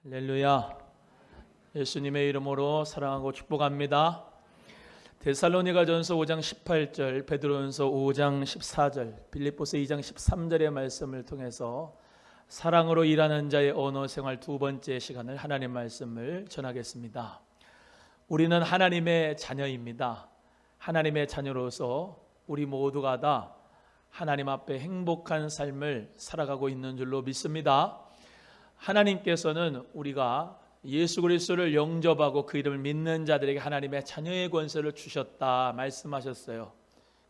할렐루야. 예수님의 이름으로 사랑하고 축복합니다. 데살로니가전서 5장 18절, 베드로전서 5장 14절, 빌립보서 2장 13절의 말씀을 통해서 사랑으로 일하는 자의 언어 생활 두 번째 시간을 하나님 말씀을 전하겠습니다. 우리는 하나님의 자녀입니다. 하나님의 자녀로서 우리 모두가 다 하나님 앞에 행복한 삶을 살아가고 있는 줄로 믿습니다. 하나님께서는 우리가 예수 그리스도를 영접하고 그 이름을 믿는 자들에게 하나님의 자녀의 권세를 주셨다 말씀하셨어요.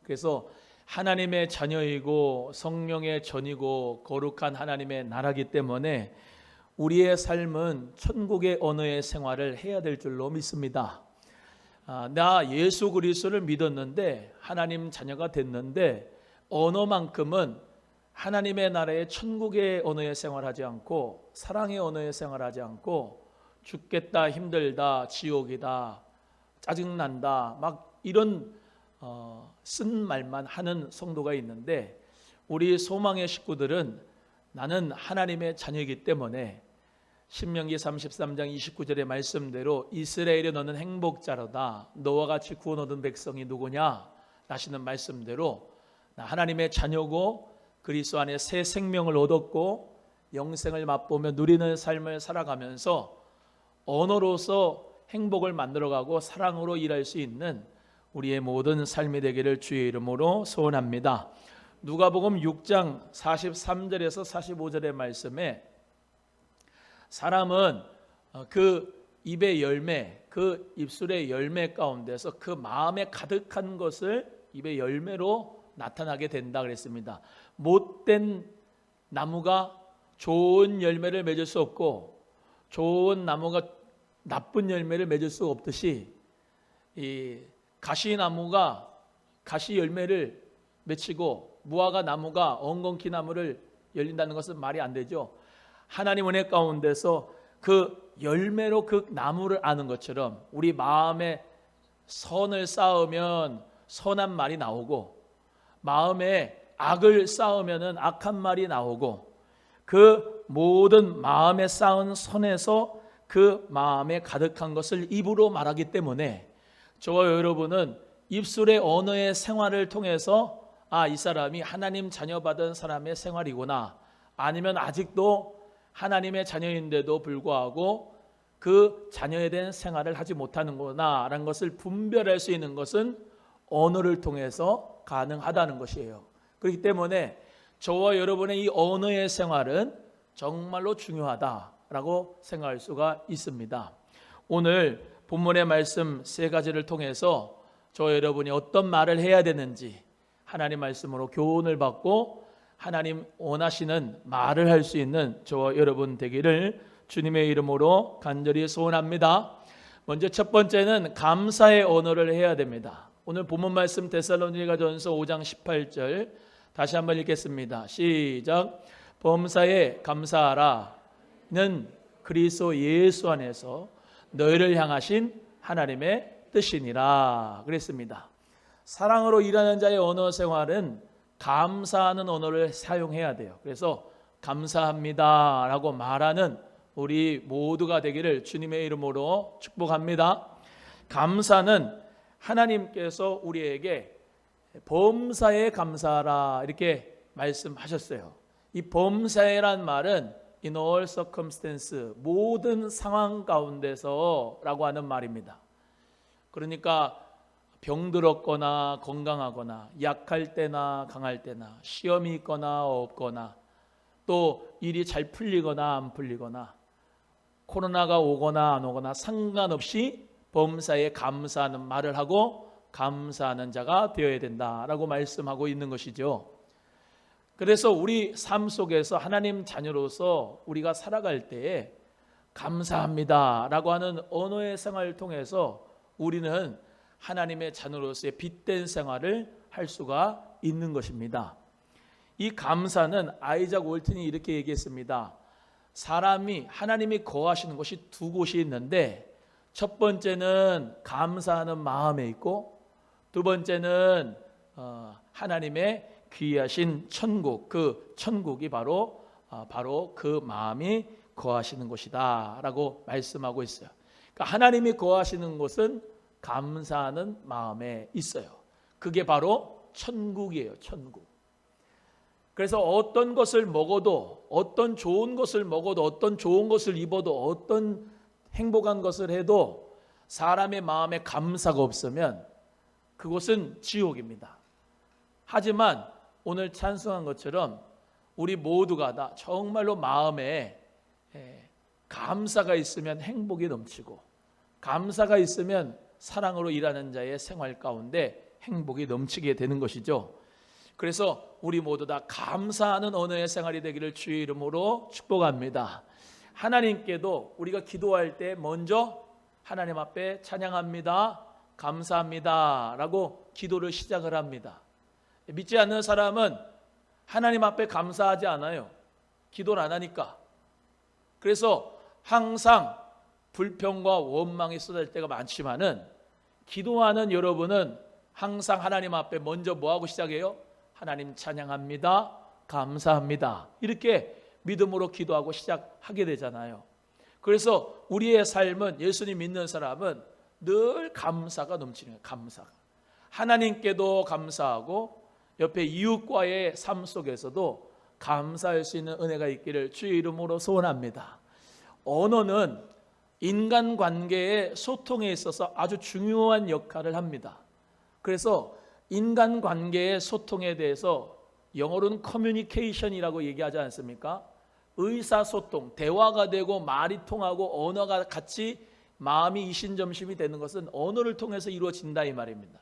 그래서 하나님의 자녀이고 성령의 전이고 거룩한 하나님의 나라이기 때문에 우리의 삶은 천국의 언어의 생활을 해야 될 줄로 믿습니다. 나 예수 그리스도를 믿었는데 하나님 자녀가 됐는데 언어만큼은 하나님의 나라의 천국의 언어의 생활하지 않고 사랑의 언어의 생활하지 않고 죽겠다, 힘들다, 지옥이다, 짜증난다 막 이런 쓴 말만 하는 성도가 있는데 우리 소망의 식구들은 나는 하나님의 자녀이기 때문에 신명기 33장 29절의 말씀대로 이스라엘에 너는 행복자로다, 너와 같이 구원 얻은 백성이 누구냐 하시는 말씀대로 나 하나님의 자녀고 그리스도 안에 새 생명을 얻었고 영생을 맛보며 누리는 삶을 살아가면서 언어로서 행복을 만들어가고 사랑으로 일할 수 있는 우리의 모든 삶이 되기를 주의 이름으로 소원합니다. 누가복음 6장 43절에서 45절의 말씀에 사람은 그 입의 열매, 그 입술의 열매 가운데서 그 마음에 가득한 것을 입의 열매로 나타나게 된다 그랬습니다. 못된 나무가 좋은 열매를 맺을 수 없고 좋은 나무가 나쁜 열매를 맺을 수 없듯이 이 가시나무가 가시 열매를 맺히고 무화과 나무가 엉겅퀴 나무를 열린다는 것은 말이 안 되죠. 하나님 은혜 가운데서 그 열매로 그 나무를 아는 것처럼 우리 마음에 선을 쌓으면 선한 말이 나오고 마음에 악을 쌓으면 악한 말이 나오고 그 모든 마음에 쌓은 선에서 그 마음에 가득한 것을 입으로 말하기 때문에 저와 여러분은 입술의 언어의 생활을 통해서 이 사람이 하나님 자녀받은 사람의 생활이구나, 아니면 아직도 하나님의 자녀인데도 불구하고 그 자녀에 대한 생활을 하지 못하는구나 라는 것을 분별할 수 있는 것은 언어를 통해서 가능하다는 것이에요. 그렇기 때문에 저와 여러분의 이 언어의 생활은 정말로 중요하다라고 생각할 수가 있습니다. 오늘 본문의 말씀 세 가지를 통해서 저와 여러분이 어떤 말을 해야 되는지 하나님 말씀으로 교훈을 받고 하나님 원하시는 말을 할 수 있는 저와 여러분 되기를 주님의 이름으로 간절히 소원합니다. 먼저 첫 번째는 감사의 언어를 해야 됩니다. 오늘 본문 말씀 데살로니가전서 5장 18절 다시 한번 읽겠습니다. 시작. 범사에 감사하라. 는 그리스도 예수 안에서 너희를 향하신 하나님의 뜻이니라 그랬습니다. 사랑으로 일하는 자의 언어 생활은 감사하는 언어를 사용해야 돼요. 그래서 감사합니다 라고 말하는 우리 모두가 되기를 주님의 이름으로 축복합니다. 감사는 하나님께서 우리에게 범사에 감사하라 이렇게 말씀하셨어요. 이 범사에란 말은 in all circumstance, 모든 상황 가운데서 라고 하는 말입니다. 그러니까 병들었거나 건강하거나 약할 때나 강할 때나 시험이 있거나 없거나 또 일이 잘 풀리거나 안 풀리거나 코로나가 오거나 안 오거나 상관없이 범사에 감사하는 말을 하고 감사하는 자가 되어야 된다라고 말씀하고 있는 것이죠. 그래서 우리 삶 속에서 하나님 자녀로서 우리가 살아갈 때에 감사합니다라고 하는 언어의 생활을 통해서 우리는 하나님의 자녀로서의 빛된 생활을 할 수가 있는 것입니다. 이 감사는 아이작 월튼이 이렇게 얘기했습니다. 사람이 하나님이 거하시는 곳이 두 곳이 있는데 첫 번째는 감사하는 마음에 있고 두 번째는 하나님의 귀하신 천국, 그 천국이 바로 그 마음이 거하시는 곳이다 라고 말씀하고 있어요. 그러니까 하나님이 거하시는 곳은 감사하는 마음에 있어요. 그게 바로 천국이에요. 천국. 그래서 어떤 것을 먹어도, 어떤 좋은 것을 먹어도, 어떤 좋은 것을 입어도, 어떤 행복한 것을 해도 사람의 마음에 감사가 없으면 그곳은 지옥입니다. 하지만 오늘 찬송한 것처럼 우리 모두가 다 정말로 마음에 감사가 있으면 행복이 넘치고, 감사가 있으면 사랑으로 일하는 자의 생활 가운데 행복이 넘치게 되는 것이죠. 그래서 우리 모두 다 감사하는 언어의 생활이 되기를 주의 이름으로 축복합니다. 하나님께도 우리가 기도할 때 먼저 하나님 앞에 찬양합니다, 감사합니다 라고 기도를 시작을 합니다. 믿지 않는 사람은 하나님 앞에 감사하지 않아요. 기도를 안 하니까. 그래서 항상 불평과 원망이 쏟아질 때가 많지만은, 기도하는 여러분은 항상 하나님 앞에 먼저 뭐하고 시작해요? 하나님 찬양합니다, 감사합니다, 이렇게 믿음으로 기도하고 시작하게 되잖아요. 그래서 우리의 삶은, 예수님 믿는 사람은 늘 감사가 넘치는 거예요. 감사가. 하나님께도 감사하고 옆에 이웃과의 삶 속에서도 감사할 수 있는 은혜가 있기를 주의 이름으로 소원합니다. 언어는 인간관계의 소통에 있어서 아주 중요한 역할을 합니다. 그래서 인간관계의 소통에 대해서 영어로는 커뮤니케이션이라고 얘기하지 않습니까? 의사소통, 대화가 되고 말이 통하고 언어가 같이 마음이 이신점심이 되는 것은 언어를 통해서 이루어진다 이 말입니다.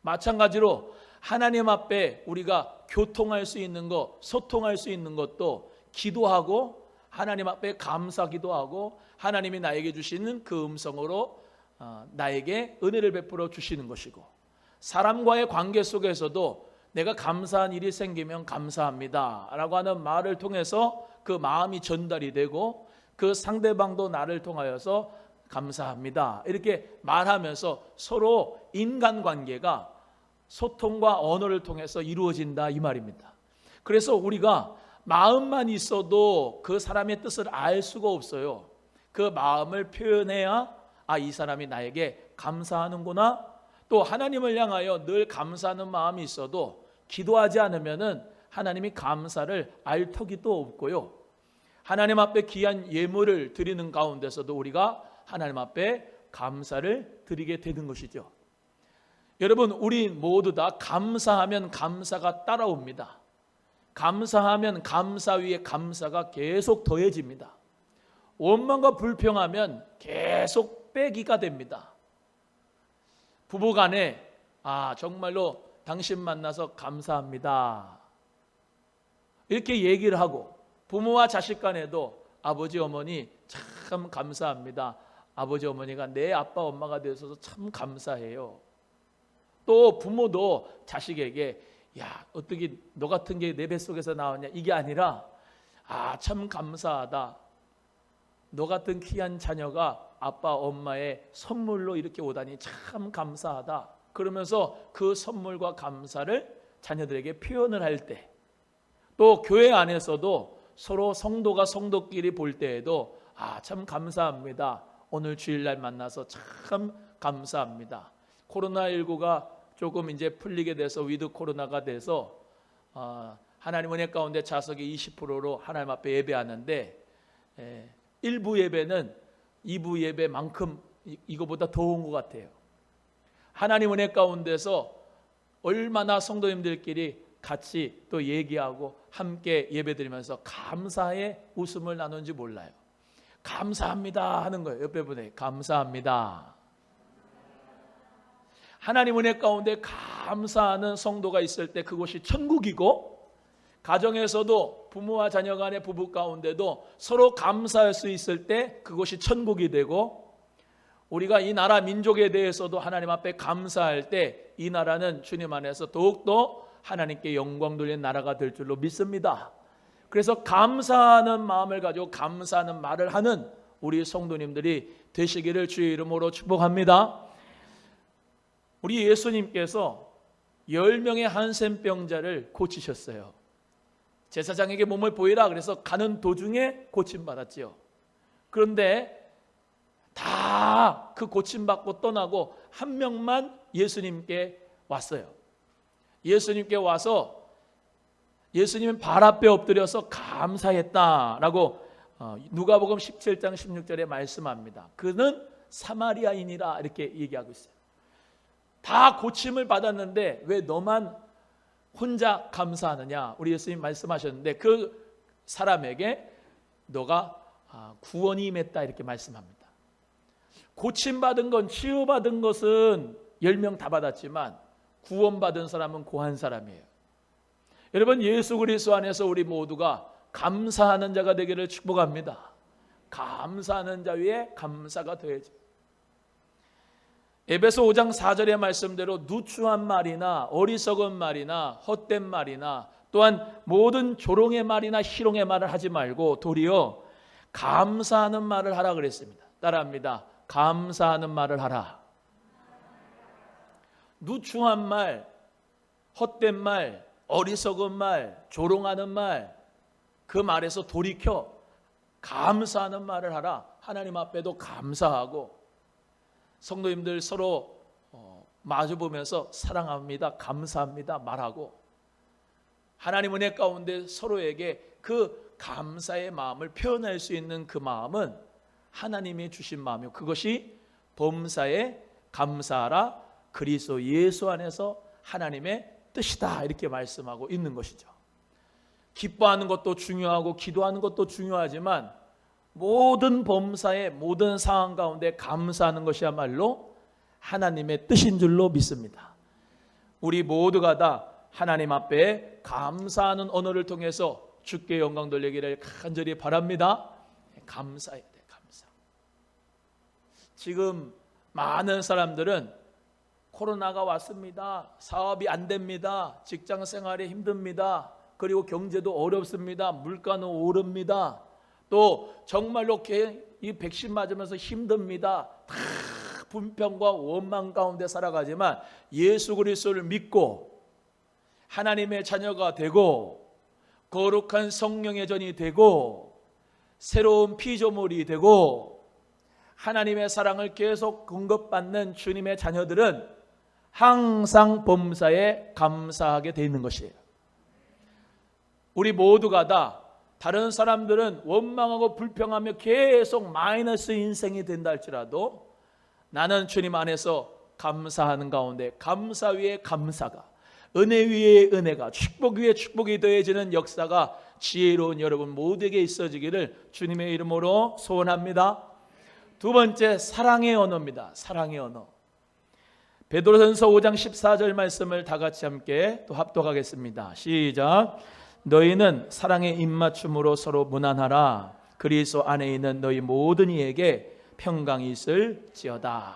마찬가지로 하나님 앞에 우리가 교통할 수 있는 것, 소통할 수 있는 것도 기도하고 하나님 앞에 감사기도 하고 하나님이 나에게 주시는 그 음성으로 나에게 은혜를 베풀어 주시는 것이고, 사람과의 관계 속에서도 내가 감사한 일이 생기면 감사합니다 라고 하는 말을 통해서 그 마음이 전달이 되고, 그 상대방도 나를 통하여서 감사합니다 이렇게 말하면서 서로 인간관계가 소통과 언어를 통해서 이루어진다 이 말입니다. 그래서 우리가 마음만 있어도 그 사람의 뜻을 알 수가 없어요. 그 마음을 표현해야 이 사람이 나에게 감사하는구나. 또 하나님을 향하여 늘 감사하는 마음이 있어도 기도하지 않으면은 하나님이 감사를 알 턱이 또 없고요. 하나님 앞에 귀한 예물을 드리는 가운데서도 우리가 하나님 앞에 감사를 드리게 되는 것이죠. 여러분, 우리 모두 다 감사하면 감사가 따라옵니다. 감사하면 감사 위에 감사가 계속 더해집니다. 원망과 불평하면 계속 빼기가 됩니다. 부부간에 정말로 당신 만나서 감사합니다 이렇게 얘기를 하고, 부모와 자식 간에도 아버지 어머니 참 감사합니다, 아버지 어머니가 내 아빠 엄마가 되어서 참 감사해요. 또 부모도 자식에게 야 어떻게 너 같은 게 내 뱃속에서 나왔냐 이게 아니라 참 감사하다, 너 같은 귀한 자녀가 아빠 엄마의 선물로 이렇게 오다니 참 감사하다 그러면서 그 선물과 감사를 자녀들에게 표현을 할 때, 또 교회 안에서도 서로 성도가 성도끼리 볼 때에도 참 감사합니다, 오늘 주일날 만나서 참 감사합니다. 코로나19가 조금 이제 풀리게 돼서 위드 코로나가 돼서 하나님 은혜 가운데 자석이 20%로 하나님 앞에 예배하는데, 1부 예배는 2부 예배만큼 이거보다 더 온 것 같아요. 하나님 은혜 가운데서 얼마나 성도님들끼리 같이 또 얘기하고 함께 예배드리면서 감사의 웃음을 나눈지 몰라요. 감사합니다 하는 거예요. 옆에 분에 감사합니다. 하나님 은혜 가운데 감사하는 성도가 있을 때 그곳이 천국이고, 가정에서도 부모와 자녀 간의 부부 가운데도 서로 감사할 수 있을 때 그곳이 천국이 되고, 우리가 이 나라 민족에 대해서도 하나님 앞에 감사할 때 이 나라는 주님 안에서 더욱더 하나님께 영광 돌리는 나라가 될 줄로 믿습니다. 그래서 감사하는 마음을 가지고 감사하는 말을 하는 우리 성도님들이 되시기를 주의 이름으로 축복합니다. 우리 예수님께서 10명의 한센병자를 고치셨어요. 제사장에게 몸을 보이라 그래서 가는 도중에 고침받았지요. 그런데 다 그 고침받고 떠나고 한 명만 예수님께 왔어요. 예수님께 와서 예수님은 발 앞에 엎드려서 감사했다라고 누가복음 17장 16절에 말씀합니다. 그는 사마리아인이라 이렇게 얘기하고 있어요. 다 고침을 받았는데 왜 너만 혼자 감사하느냐? 우리 예수님 말씀하셨는데 그 사람에게 너가 구원이 임했다 이렇게 말씀합니다. 고침받은 건, 치유받은 것은 10명 다 받았지만 구원받은 사람은 고한 사람이에요. 여러분, 예수 그리스도 안에서 우리 모두가 감사하는 자가 되기를 축복합니다. 감사하는 자 위에 감사가 더해져. 에베소 5장 4절의 말씀대로 누추한 말이나 어리석은 말이나 헛된 말이나 또한 모든 조롱의 말이나 희롱의 말을 하지 말고 도리어 감사하는 말을 하라 그랬습니다. 따라합니다. 감사하는 말을 하라. 누추한 말, 헛된 말, 어리석은 말, 조롱하는 말, 그 말에서 돌이켜 감사하는 말을 하라. 하나님 앞에도 감사하고 성도님들 서로 마주보면서 사랑합니다, 감사합니다 말하고 하나님 은혜 가운데 서로에게 그 감사의 마음을 표현할 수 있는 그 마음은 하나님이 주신 마음이요, 그것이 범사에 감사하라 그리스도 예수 안에서 하나님의 뜻이다 이렇게 말씀하고 있는 것이죠. 기뻐하는 것도 중요하고 기도하는 것도 중요하지만 모든 범사의 모든 상황 가운데 감사하는 것이야말로 하나님의 뜻인 줄로 믿습니다. 우리 모두가 다 하나님 앞에 감사하는 언어를 통해서 주께 영광 돌리기를 간절히 바랍니다. 감사해야 돼, 감사. 지금 많은 사람들은 코로나가 왔습니다. 사업이 안 됩니다. 직장 생활이 힘듭니다. 그리고 경제도 어렵습니다. 물가는 오릅니다. 또 정말로 이 백신 맞으면서 힘듭니다. 다 분평과 원망 가운데 살아가지만 예수 그리스도를 믿고 하나님의 자녀가 되고 거룩한 성령의 전이 되고 새로운 피조물이 되고 하나님의 사랑을 계속 공급받는 주님의 자녀들은 항상 범사에 감사하게 되어 있는 것이에요. 우리 모두가 다 다른 사람들은 원망하고 불평하며 계속 마이너스 인생이 된다 할지라도 나는 주님 안에서 감사하는 가운데 감사 위에 감사가, 은혜 위에 은혜가, 축복 위에 축복이 더해지는 역사가 지혜로운 여러분 모두에게 있어지기를 주님의 이름으로 소원합니다. 두 번째, 사랑의 언어입니다. 사랑의 언어. 베드로전서 5장 14절 말씀을 다 같이 함께 또 합독하겠습니다. 시작. 너희는 사랑의 입맞춤으로 서로 무난하라. 그리스도 안에 있는 너희 모든 이에게 평강이 있을지어다.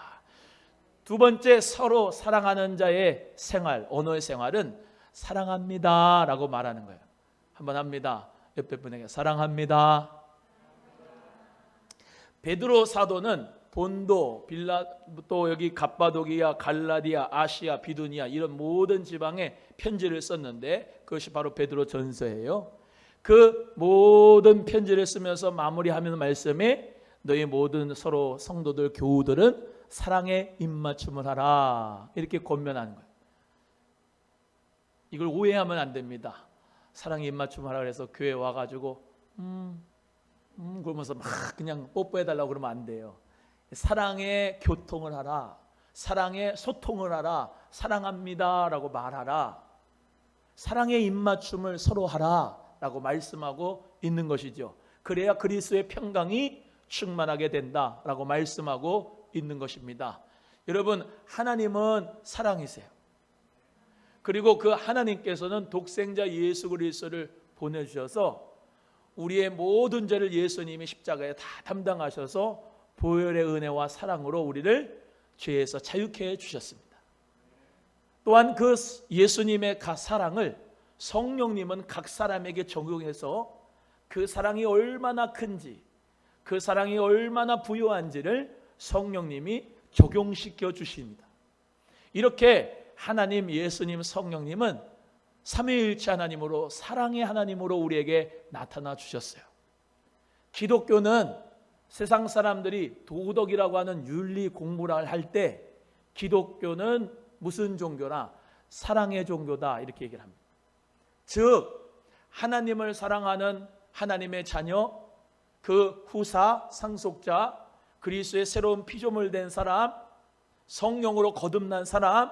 두 번째, 서로 사랑하는 자의 생활, 언어의 생활은 사랑합니다 라고 말하는 거예요. 한번 합니다. 옆에 분에게 사랑합니다. 베드로 사도는 본도, 빌라, 또 여기 갑바도기아, 갈라디아, 아시아, 비두니아 이런 모든 지방에 편지를 썼는데 그것이 바로 베드로 전서예요. 그 모든 편지를 쓰면서 마무리하는 말씀에 너희 모든 서로 성도들, 교우들은 사랑의 입맞춤을 하라 이렇게 권면하는 거예요. 이걸 오해하면 안 됩니다. 사랑의 입맞춤을 하라 그래서 교회 와가지고 그러면서 막 그냥 뽀뽀해달라고 그러면 안 돼요. 사랑의 교통을 하라, 사랑의 소통을 하라, 사랑합니다 라고 말하라, 사랑의 입맞춤을 서로 하라 라고 말씀하고 있는 것이죠. 그래야 그리스도의 평강이 충만하게 된다라고 말씀하고 있는 것입니다. 여러분, 하나님은 사랑이세요. 그리고 그 하나님께서는 독생자 예수 그리스도를 보내주셔서 우리의 모든 죄를 예수님이 십자가에 다 담당하셔서 보혈의 은혜와 사랑으로 우리를 죄에서 자유케 해주셨습니다. 또한 그 예수님의 그 사랑을 성령님은 각 사람에게 적용해서 그 사랑이 얼마나 큰지, 그 사랑이 얼마나 부유한지를 성령님이 적용시켜 주십니다. 이렇게 하나님, 예수님, 성령님은 삼위일체 하나님으로, 사랑의 하나님으로 우리에게 나타나 주셨어요. 기독교는 세상 사람들이 도덕이라고 하는 윤리 공부를 할 때 기독교는 무슨 종교나 사랑의 종교다 이렇게 얘기를 합니다. 즉 하나님을 사랑하는 하나님의 자녀, 그 후사, 상속자, 그리스도의 새로운 피조물 된 사람, 성령으로 거듭난 사람,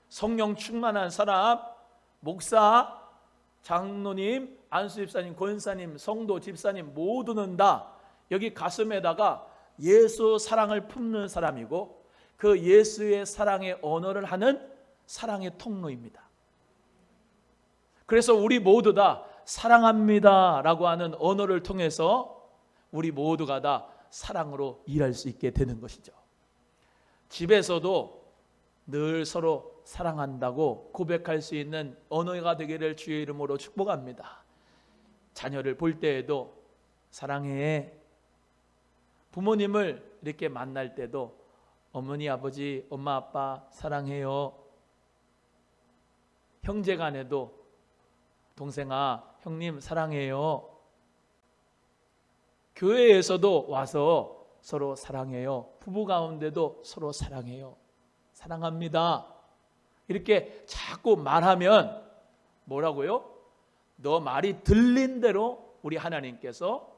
성령 충만한 사람, 목사, 장로님, 안수집사님, 권사님, 성도, 집사님 모두는 다 여기 가슴에다가 예수 사랑을 품는 사람이고 그 예수의 사랑의 언어를 하는 사랑의 통로입니다. 그래서 우리 모두 다 사랑합니다 라고 하는 언어를 통해서 우리 모두가 다 사랑으로 일할 수 있게 되는 것이죠. 집에서도 늘 서로 사랑한다고 고백할 수 있는 언어가 되기를 주의 이름으로 축복합니다. 자녀를 볼 때에도 사랑해. 부모님을 이렇게 만날 때도 어머니, 아버지, 엄마, 아빠 사랑해요. 형제 간에도 동생아, 형님 사랑해요. 교회에서도 와서 서로 사랑해요. 부부 가운데도 서로 사랑해요. 사랑합니다. 이렇게 자꾸 말하면 뭐라고요? 너 말이 들린 대로 우리 하나님께서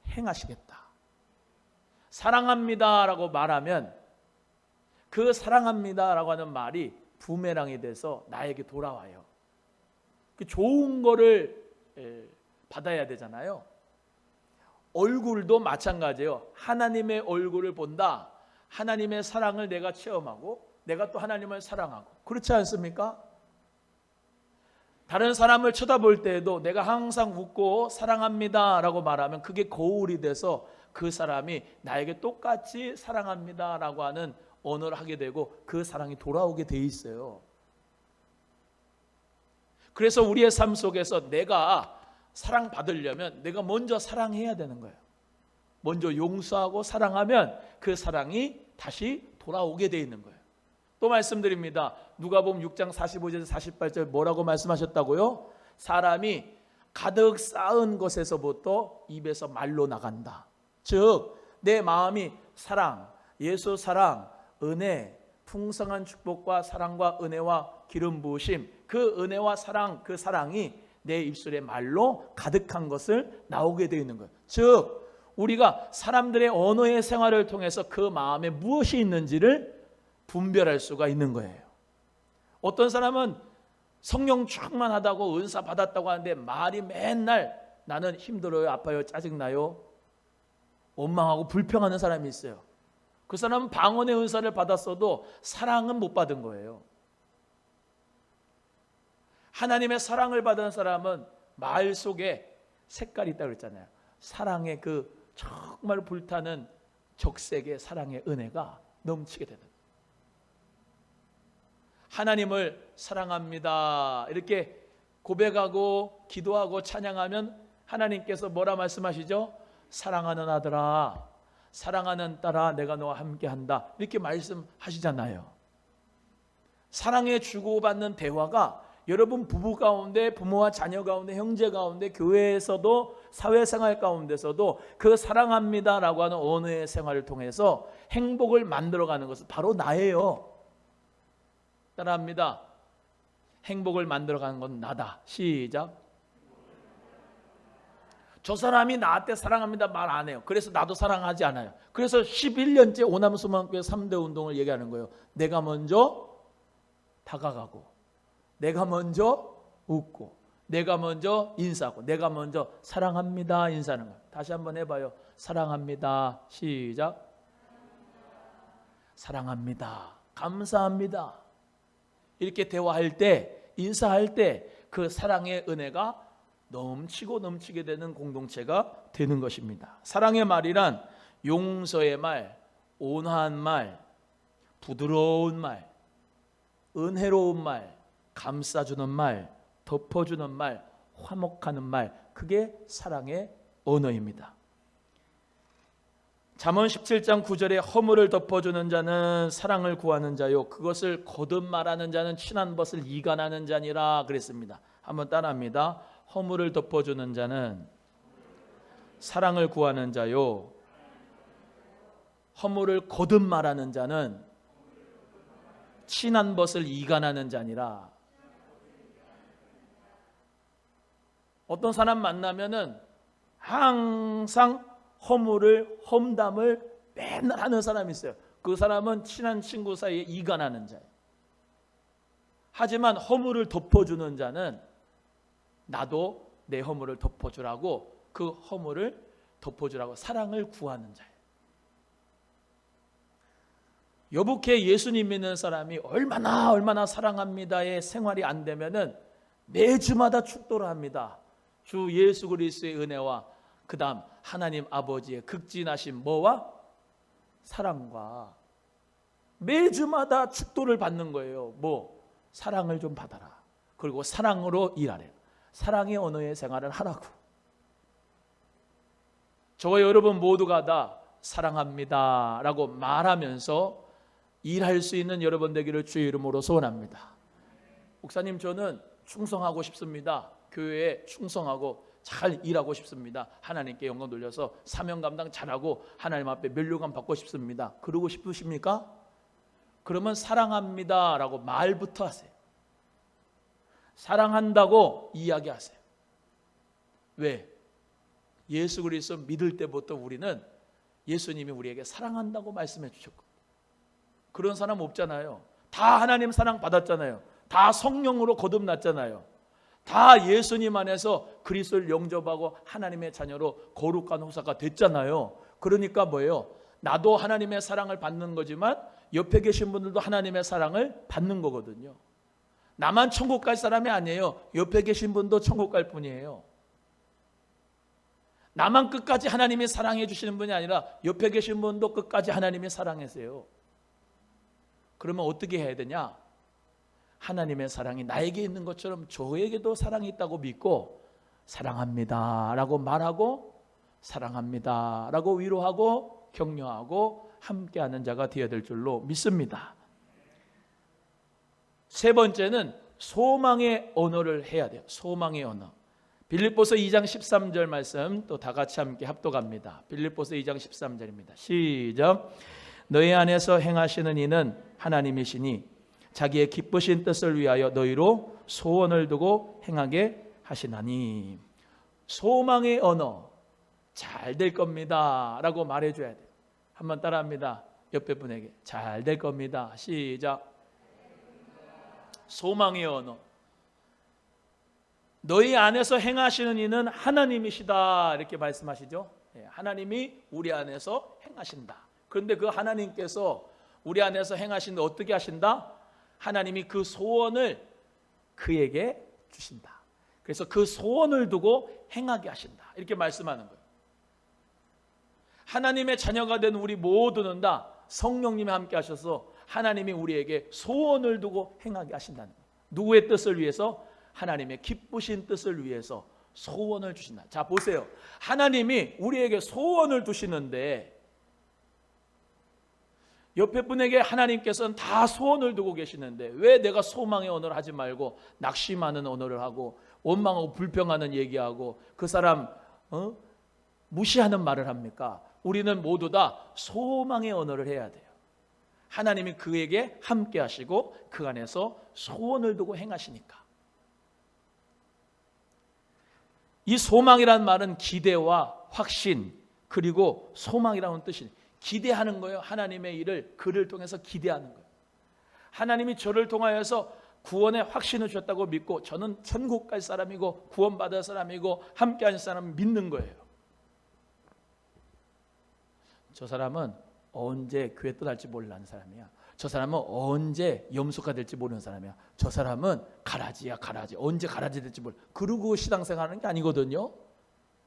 행하시겠다. 사랑합니다라고 말하면 그 사랑합니다라고 하는 말이 부메랑이 돼서 나에게 돌아와요. 그 좋은 거를 받아야 되잖아요. 얼굴도 마찬가지예요. 하나님의 얼굴을 본다. 하나님의 사랑을 내가 체험하고 내가 또 하나님을 사랑하고 그렇지 않습니까? 다른 사람을 쳐다볼 때에도 내가 항상 웃고 사랑합니다 라고 말하면 그게 거울이 돼서 그 사람이 나에게 똑같이 사랑합니다 라고 하는 언어를 하게 되고 그 사랑이 돌아오게 돼 있어요. 그래서 우리의 삶 속에서 내가 사랑받으려면 내가 먼저 사랑해야 되는 거예요. 먼저 용서하고 사랑하면 그 사랑이 다시 돌아오게 돼 있는 거예요. 또 말씀드립니다. 누가복음 6장 45절에서 48절 뭐라고 말씀하셨다고요? 사람이 가득 쌓은 것에서부터 입에서 말로 나간다. 즉 내 마음이 사랑, 예수 사랑, 은혜, 풍성한 축복과 사랑과 은혜와 기름 부으심, 그 은혜와 사랑, 그 사랑이 내 입술에 말로 가득한 것을 나오게 되어 있는 거예요. 즉 우리가 사람들의 언어의 생활을 통해서 그 마음에 무엇이 있는지를 분별할 수가 있는 거예요. 어떤 사람은 성령 충만하다고 은사 받았다고 하는데 말이 맨날 나는 힘들어요, 아파요, 짜증나요, 원망하고 불평하는 사람이 있어요. 그 사람은 방언의 은사를 받았어도 사랑은 못 받은 거예요. 하나님의 사랑을 받은 사람은 말 속에 색깔이 있다고 그랬잖아요. 사랑의 그 정말 불타는 적색의 사랑의 은혜가 넘치게 되는 거예요. 하나님을 사랑합니다 이렇게 고백하고 기도하고 찬양하면 하나님께서 뭐라 말씀하시죠? 사랑하는 아들아, 사랑하는 딸아, 내가 너와 함께한다 이렇게 말씀하시잖아요. 사랑에 주고받는 대화가 여러분 부부 가운데, 부모와 자녀 가운데, 형제 가운데, 교회에서도, 사회생활 가운데서도 그 사랑합니다라고 하는 언어의 생활을 통해서 행복을 만들어가는 것은 바로 나예요. 따라합니다. 행복을 만들어가는 건 나다. 시작. 저 사람이 나한테 사랑합니다 말 안 해요. 그래서 나도 사랑하지 않아요. 그래서 11년째 오남수만교회 3대 운동을 얘기하는 거예요. 내가 먼저 다가가고, 내가 먼저 웃고, 내가 먼저 인사하고, 내가 먼저 사랑합니다 인사하는 거예요. 다시 한번 해봐요. 사랑합니다. 시작. 사랑합니다. 감사합니다. 이렇게 대화할 때, 인사할 때 그 사랑의 은혜가 넘치고 넘치게 되는 공동체가 되는 것입니다. 사랑의 말이란 용서의 말, 온화한 말, 부드러운 말, 은혜로운 말, 감싸주는 말, 덮어주는 말, 화목하는 말, 그게 사랑의 언어입니다. 잠언 17장 9절에 허물을 덮어주는 자는 사랑을 구하는 자요, 그것을 거듭 말하는 자는 친한 것을 이간하는 자니라 그랬습니다. 한번 따라합니다. 허물을 덮어주는 자는 사랑을 구하는 자요, 허물을 거듭 말하는 자는 친한 벗을 이간하는 자니라. 어떤 사람 만나면은 항상 험담을 맨날 하는 사람이 있어요. 그 사람은 친한 친구 사이에 이간하는 자예요. 하지만 허물을 덮어주는 자는 나도 내 허물을 덮어주라고, 그 허물을 덮어주라고 사랑을 구하는 자예요. 여북해 예수님 믿는 사람이 얼마나 사랑합니다의 생활이 안 되면은 매주마다 축도를 합니다. 주 예수 그리스도의 은혜와 그 다음 하나님 아버지의 극진하신 뭐와 사랑과 매주마다 축도를 받는 거예요. 뭐? 사랑을 좀 받아라. 그리고 사랑으로 일하래. 사랑의 언어의 생활을 하라고. 저와 여러분 모두가 다 사랑합니다 라고 말하면서 일할 수 있는 여러분 되기를 주의 이름으로 소원합니다. 목사님, 저는 충성하고 싶습니다. 교회에 충성하고 잘 일하고 싶습니다. 하나님께 영광 돌려서 사명 감당 잘하고 하나님 앞에 면류관 받고 싶습니다. 그러고 싶으십니까? 그러면 사랑합니다 라고 말부터 하세요. 사랑한다고 이야기하세요. 왜? 예수 그리스도 믿을 때부터 우리는 예수님이 우리에게 사랑한다고 말씀해 주셨고, 그런 사람 없잖아요. 다 하나님 사랑 받았잖아요. 다 성령으로 거듭났잖아요. 다 예수님 안에서 그리스도를 영접하고 하나님의 자녀로 거룩한 후사가 됐잖아요. 그러니까 뭐예요? 나도 하나님의 사랑을 받는 거지만 옆에 계신 분들도 하나님의 사랑을 받는 거거든요. 나만 천국 갈 사람이 아니에요. 옆에 계신 분도 천국 갈 뿐이에요. 나만 끝까지 하나님이 사랑해 주시는 분이 아니라 옆에 계신 분도 끝까지 하나님이 사랑하세요. 그러면 어떻게 해야 되냐? 하나님의 사랑이 나에게 있는 것처럼 저에게도 사랑이 있다고 믿고 사랑합니다 라고 말하고, 사랑합니다 라고 위로하고 격려하고 함께하는 자가 되어야 될 줄로 믿습니다. 세 번째는 소망의 언어를 해야 돼요. 소망의 언어. 빌립보서 2장 13절 말씀 또 다 같이 함께 합독합니다. 빌립보서 2장 13절입니다. 시작. 너희 안에서 행하시는 이는 하나님이시니 자기의 기쁘신 뜻을 위하여 너희로 소원을 두고 행하게 하시나니. 소망의 언어, 잘 될 겁니다 라고 말해줘야 돼요. 한번 따라합니다. 옆에 분에게 잘 될 겁니다. 시작. 소망의 언어. 너희 안에서 행하시는 이는 하나님이시다 이렇게 말씀하시죠. 하나님이 우리 안에서 행하신다. 그런데 그 하나님께서 우리 안에서 행하시는데 어떻게 하신다? 하나님이 그 소원을 그에게 주신다. 그래서 그 소원을 두고 행하게 하신다 이렇게 말씀하는 거예요. 하나님의 자녀가 된 우리 모두는 다 성령님이 함께 하셔서 하나님이 우리에게 소원을 두고 행하게 하신다는 거예요. 누구의 뜻을 위해서? 하나님의 기쁘신 뜻을 위해서 소원을 주신다. 자, 보세요. 하나님이 우리에게 소원을 두시는데 옆에 분에게 하나님께서는 다 소원을 두고 계시는데 왜 내가 소망의 언어를 하지 말고 낙심하는 언어를 하고 원망하고 불평하는 얘기하고 그 사람 무시하는 말을 합니까? 우리는 모두 다 소망의 언어를 해야 돼요. 하나님이 그에게 함께 하시고 그 안에서 소원을 두고 행하시니까. 이 소망이란 말은 기대와 확신 그리고 소망이라는 뜻이 기대하는 거예요. 하나님의 일을 그를 통해서 기대하는 거예요. 하나님이 저를 통하여서 구원의 확신을 주셨다고 믿고 저는 천국 갈 사람이고 구원받을 사람이고 함께하는 사람을 믿는 거예요. 저 사람은 언제 교회 떠날지 모르는 사람이야. 저 사람은 언제 염소가 될지 모르는 사람이야. 저 사람은 가라지야 가라지. 언제 가라지 될지 모르. 그러고 신앙생활하는 게 아니거든요.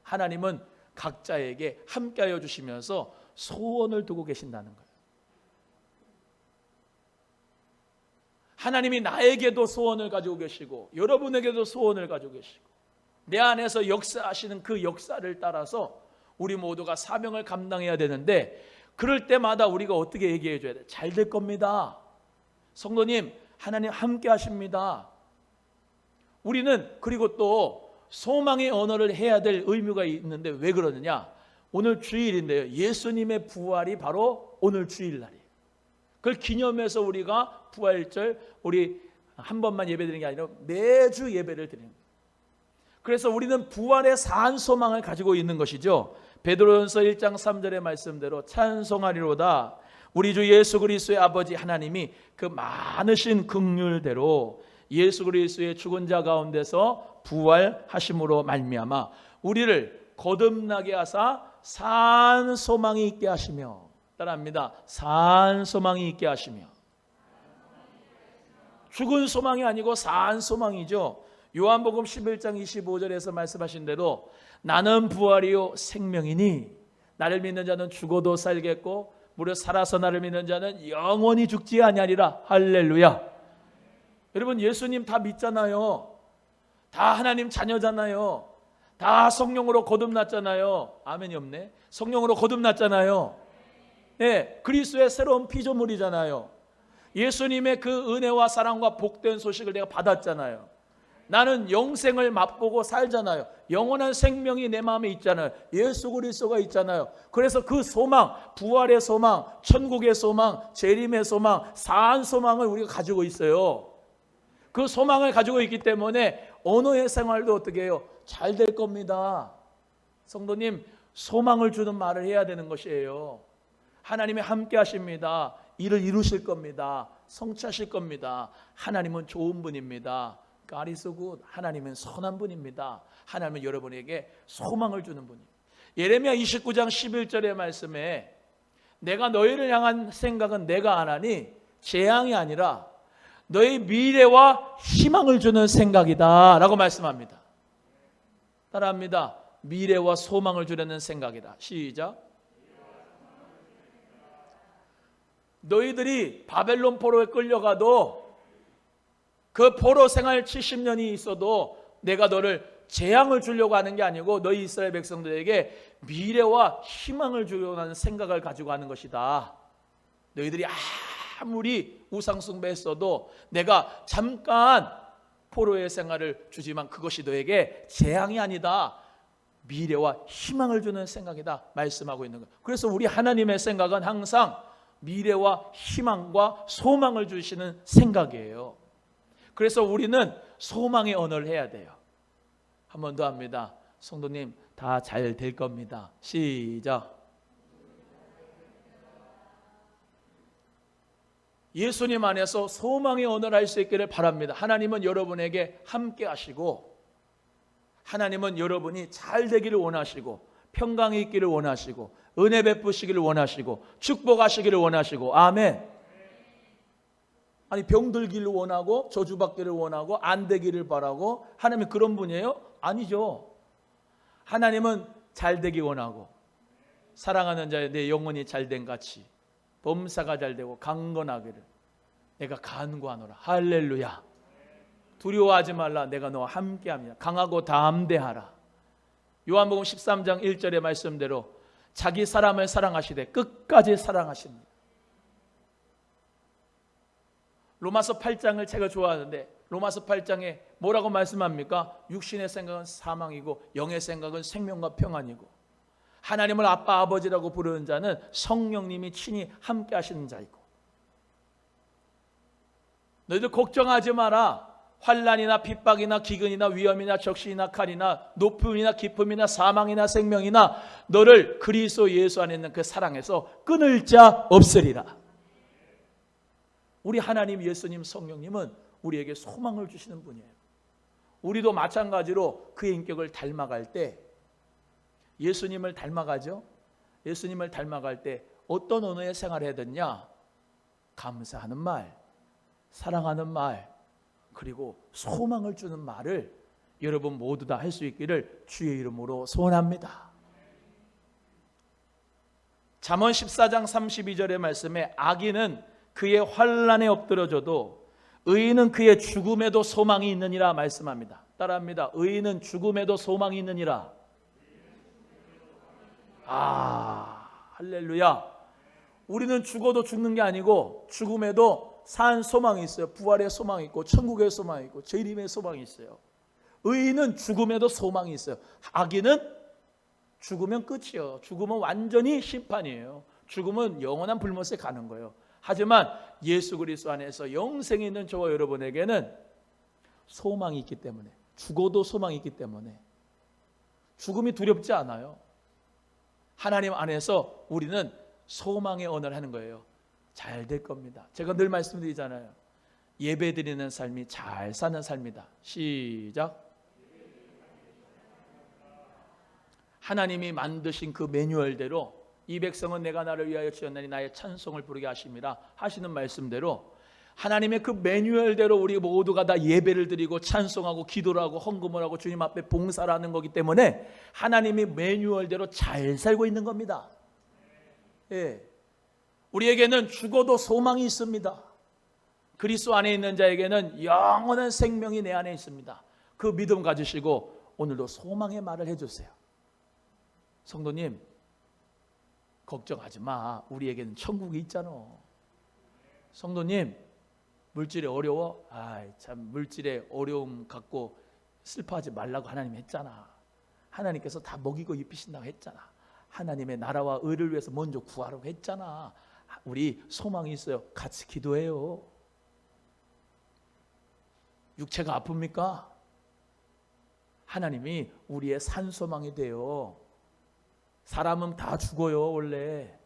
하나님은 각자에게 함께하여 주시면서 소원을 두고 계신다는 거예요. 하나님이 나에게도 소원을 가지고 계시고 여러분에게도 소원을 가지고 계시고 내 안에서 역사하시는 그 역사를 따라서 우리 모두가 사명을 감당해야 되는데 그럴 때마다 우리가 어떻게 얘기해 줘야 돼? 잘 될 겁니다. 성도님, 하나님 함께 하십니다. 우리는 그리고 또 소망의 언어를 해야 될 의무가 있는데 왜 그러느냐? 오늘 주일인데요. 예수님의 부활이 바로 오늘 주일날이에요. 그걸 기념해서 우리가 부활절 우리 한 번만 예배드리는 게 아니라 매주 예배를 드리는 거예요. 그래서 우리는 부활의 산 소망을 가지고 있는 것이죠. 베드로전서 1장 3절의 말씀대로 찬송하리로다. 우리 주 예수 그리스도의 아버지 하나님이 그 많으신 긍휼대로 예수 그리스도의 죽은 자 가운데서 부활하심으로 말미암아 우리를 거듭나게 하사 산 소망이 있게 하시며, 따라합니다. 산 소망이 있게 하시며. 죽은 소망이 아니고 산 소망이죠. 요한복음 11장 25절에서 말씀하신 대로 나는 부활이요 생명이니 나를 믿는 자는 죽어도 살겠고 무려 살아서 나를 믿는 자는 영원히 죽지 아니하리라. 할렐루야. 여러분, 예수님 다 믿잖아요. 다 하나님 자녀잖아요. 다 성령으로 거듭났잖아요. 아멘이 없네. 성령으로 거듭났잖아요. 네, 그리스도의 새로운 피조물이잖아요. 예수님의 그 은혜와 사랑과 복된 소식을 내가 받았잖아요. 나는 영생을 맛보고 살잖아요. 영원한 생명이 내 마음에 있잖아요. 예수 그리스도가 있잖아요. 그래서 그 소망, 부활의 소망, 천국의 소망, 재림의 소망, 산 소망을 우리가 가지고 있어요. 그 소망을 가지고 있기 때문에 언어의 생활도 어떻게 해요? 잘 될 겁니다. 성도님, 소망을 주는 말을 해야 되는 것이에요. 하나님이 함께 하십니다. 일을 이루실 겁니다. 성취하실 겁니다. 하나님은 좋은 분입니다. God is good. 하나님은 선한 분입니다. 하나님은 여러분에게 소망을 주는 분입니다. 예레미야 29장 11절의 말씀에 내가 너희를 향한 생각은 내가 안 하니 재앙이 아니라 너희 미래와 희망을 주는 생각이다 라고 말씀합니다. 따라합니다. 미래와 소망을 주려는 생각이다. 시작. 너희들이 바벨론 포로에 끌려가도 그 포로 생활 70년이 있어도 내가 너를 재앙을 주려고 하는 게 아니고 너희 이스라엘 백성들에게 미래와 희망을 주려고 하는 생각을 가지고 하는 것이다. 너희들이 아무리 우상 숭배했어도 내가 잠깐 포로의 생활을 주지만 그것이 너에게 재앙이 아니다. 미래와 희망을 주는 생각이다 말씀하고 있는 거예요. 그래서 우리 하나님의 생각은 항상 미래와 희망과 소망을 주시는 생각이에요. 그래서 우리는 소망의 언어를 해야 돼요. 한 번 더 합니다. 성도님, 다 잘 될 겁니다. 시작. 예수님 안에서 소망의 언어를 할 수 있기를 바랍니다. 하나님은 여러분에게 함께 하시고 하나님은 여러분이 잘 되기를 원하시고 평강이 있기를 원하시고 은혜 베푸시기를 원하시고 축복하시기를 원하시고 아멘. 아니 병들기를 원하고 저주받기를 원하고 안 되기를 바라고 하나님이 그런 분이에요? 아니죠. 하나님은 잘 되기 원하고 사랑하는 자의 내 영혼이 잘된 같이 범사가 잘되고 강건하기를 내가 간구하노라. 할렐루야. 두려워하지 말라. 내가 너와 함께합니다. 강하고 담대하라. 요한복음 13장 1절의 말씀대로 자기 사람을 사랑하시되 끝까지 사랑하십니다. 로마서 8장을 제가 좋아하는데 로마서 8장에 뭐라고 말씀합니까? 육신의 생각은 사망이고 영의 생각은 생명과 평안이고 하나님을 아빠 아버지라고 부르는 자는 성령님이 친히 함께 하시는 자이고 너희들 걱정하지 마라. 환난이나 핍박이나 기근이나 위험이나 적신이나 칼이나 높음이나 깊음이나 사망이나 생명이나 너를 그리스도 예수 안에 있는 그 사랑에서 끊을 자 없으리라. 우리 하나님 예수님 성령님은 우리에게 소망을 주시는 분이에요. 우리도 마찬가지로 그의 인격을 닮아갈 때 예수님을 닮아가죠. 예수님을 닮아갈 때 어떤 언어의 생활을 해야 되냐? 감사하는 말, 사랑하는 말, 그리고 소망을 주는 말을 여러분 모두 다 할 수 있기를 주의 이름으로 소원합니다. 잠언 14장 32절의 말씀에 악인은 그의 환난에 엎드려져도 의인은 그의 죽음에도 소망이 있느니라 말씀합니다. 따라합니다. 의인은 죽음에도 소망이 있느니라. 할렐루야. 우리는 죽어도 죽는 게 아니고 죽음에도 산 소망이 있어요. 부활의 소망이 있고 천국의 소망이 있고 재림의 소망이 있어요. 의인은 죽음에도 소망이 있어요. 악인은 죽으면 끝이요. 죽으면 완전히 심판이에요. 죽으면 영원한 불못에 가는 거예요. 하지만 예수 그리스도 안에서 영생이 있는 저와 여러분에게는 소망이 있기 때문에, 죽어도 소망이 있기 때문에 죽음이 두렵지 않아요. 하나님 안에서 우리는 소망의 언어를 하는 거예요. 잘 될 겁니다. 제가 늘 말씀드리잖아요. 예배 드리는 삶이 잘 사는 삶이다. 시작. 하나님이 만드신 그 매뉴얼대로 이 백성은 내가 나를 위하여 지었나니 나의 찬송을 부르게 하심이라 하시는 말씀대로 하나님의 그 매뉴얼대로 우리 모두가 다 예배를 드리고 찬송하고 기도를 하고 헌금을 하고 주님 앞에 봉사를 하는 거기 때문에 하나님이 매뉴얼대로 잘 살고 있는 겁니다. 예. 우리에게는 죽어도 소망이 있습니다. 그리스도 안에 있는 자에게는 영원한 생명이 내 안에 있습니다. 그 믿음 가지시고 오늘도 소망의 말을 해주세요. 성도님, 걱정하지 마. 우리에게는 천국이 있잖아. 성도님, 물질이 어려워? 참 물질의 어려움 갖고 슬퍼하지 말라고 하나님 했잖아. 하나님께서 다 먹이고 입히신다고 했잖아. 하나님의 나라와 의를 위해서 먼저 구하라고 했잖아. 우리 소망이 있어요. 같이 기도해요. 육체가 아픕니까? 하나님이 우리의 산소망이 돼요. 사람은 다 죽어요. 원래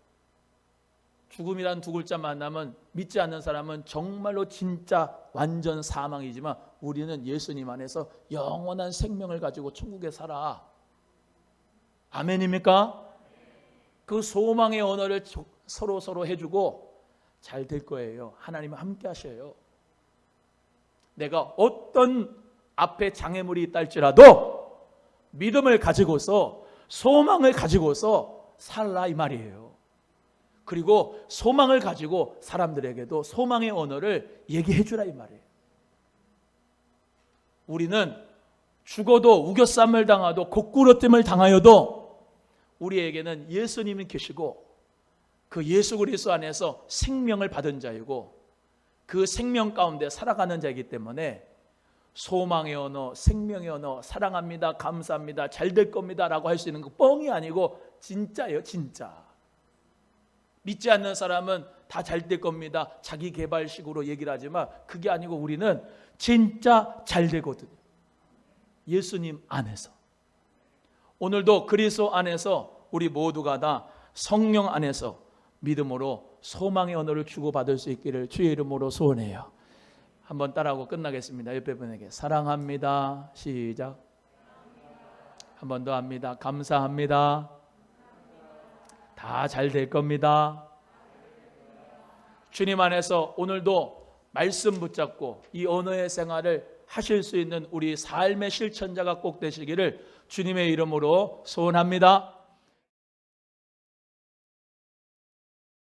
죽음이란 두 글자 만나면 믿지 않는 사람은 정말로 진짜 완전 사망이지만 우리는 예수님 안에서 영원한 생명을 가지고 천국에 살아. 아멘입니까? 그 소망의 언어를 서로 해주고 잘 될 거예요. 하나님은 함께 하셔요. 내가 어떤 앞에 장애물이 있다 할지라도 믿음을 가지고서 소망을 가지고서 살라 이 말이에요. 그리고 소망을 가지고 사람들에게도 소망의 언어를 얘기해 주라 이 말이에요. 우리는 죽어도 우겨쌈을 당하도 곡구러짐을 당하여도 우리에게는 예수님이 계시고 그 예수 그리스도 안에서 생명을 받은 자이고 그 생명 가운데 살아가는 자이기 때문에 소망의 언어, 생명의 언어, 사랑합니다, 감사합니다, 잘 될 겁니다 라고 할 수 있는 거 뻥이 아니고 진짜예요. 진짜. 믿지 않는 사람은 다 잘 될 겁니다, 자기 개발식으로 얘기를 하지만 그게 아니고 우리는 진짜 잘 되거든요. 예수님 안에서. 오늘도 그리스도 안에서 우리 모두가 다 성령 안에서 믿음으로 소망의 언어를 주고받을 수 있기를 주의 이름으로 소원해요. 한번 따라하고 끝나겠습니다. 옆에 분에게 사랑합니다. 시작. 한 번 더 합니다. 감사합니다. 다 잘 될 겁니다. 주님 안에서 오늘도 말씀 붙잡고 이 언어의 생활을 하실 수 있는 우리 삶의 실천자가 꼭 되시기를 주님의 이름으로 소원합니다.